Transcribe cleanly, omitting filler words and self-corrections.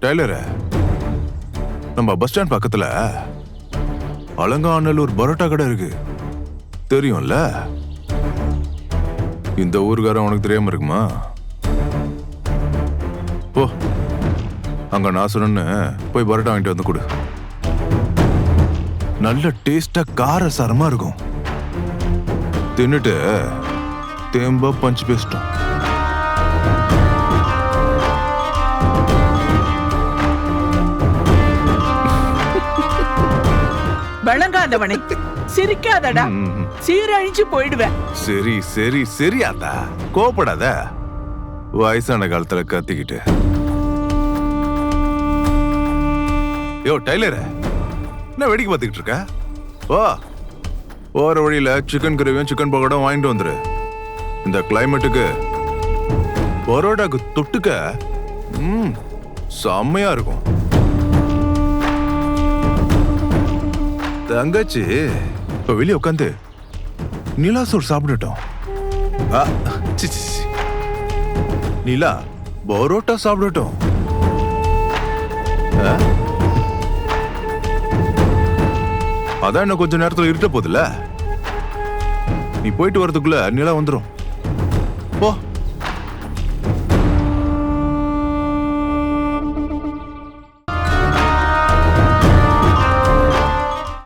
Tailor, நம்ம bus stand பக்கத்துல அலங்காநல்லூர் பரோட்டா கடை இருக்கு, தெரியும்ல? இந்த ஊருக்காரன் உனக்கு தெரியாம இருக்குமா? போ, அங்க நான் சொன்னேன்னு போய் பரோட்டா வாங்கிட்டு வந்து கொடு. நல்ல டேஸ்டா கார சாரமா இருக்கும். தின்னுட்டு தேம்பா பஞ்சு பேசிட்டோம். விளங்காதவனை சிரிக்காதடா, சீரழிஞ்சு போயிடுவேன். சரி சரி சரி அத்தா, கோபப்படாத. வயசான காலத்துல கத்திக்கிட்டு. யோ டெய்லர், என்ன வேடிக்கை பார்த்துக்கிட்டு இருக்க? ஓ, போற வழியில சிக்கன் கிரேவியும் சிக்கன் பக்கோடாவும் வாங்கிட்டு வந்துரு. இந்த கிளைமேட்டுக்கு பரோட்டாக்கு தொட்டுக்க செம்மையா இருக்கும். தங்கச்சி இப்ப வெளியே உட்காந்து நிலா சோறு சாப்பிடட்டும். நிலா பரோட்டா சாப்பிடட்டும். அதான் இன்னும் கொஞ்ச நேரத்துல இருட்ட போதுல. நீ போயிட்டு வரதுக்குள்ள நிலா வந்துடும். போ.